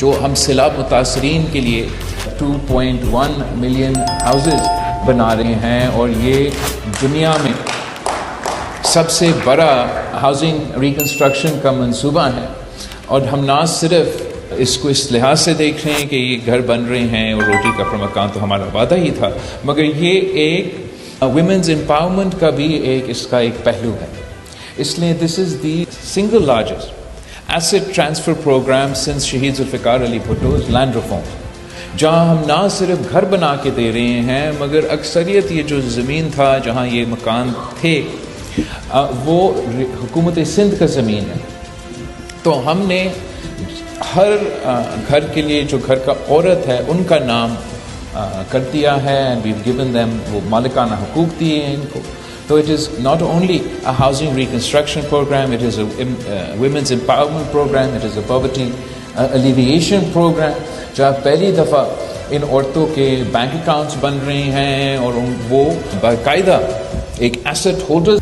جو ہم سیلاب متاثرین کے لیے 2.1 ملین ہاؤسز بنا رہے ہیں، اور یہ دنیا میں سب سے بڑا ہاؤسنگ ریکنسٹرکشن کا منصوبہ ہے. اور ہم نہ صرف اس کو اس لحاظ سے دیکھ رہے ہیں کہ یہ گھر بن رہے ہیں اور روٹی کپڑا مکان تو ہمارا وعدہ ہی تھا، مگر یہ ایک ویمنز امپاورمنٹ کا بھی اس کا ایک پہلو ہے. اس لیے this is the single largest asset transfer program since شہید ذوالفقار علی بھٹوز لینڈ ریفارم، جہاں ہم نہ صرف گھر بنا کے دے رہے ہیں مگر اکثریت یہ جو زمین تھا جہاں یہ مکان تھے وہ حکومت سندھ کا زمین ہے. تو ہم نے ہر گھر کے لیے جو گھر کا عورت ہے ان کا نام کر دیا ہے، اینڈ ویو گیون دیم، وہ مالکانہ حقوق دیے ہیں ان کو. تو it is not only a housing reconstruction program, it is a women's empowerment program, it is a poverty alleviation program, جہاں پہلی دفعہ ان عورتوں کے بینک اکاؤنٹس بن رہے ہیں اور وہ باقاعدہ ایک ایسٹ ہولڈر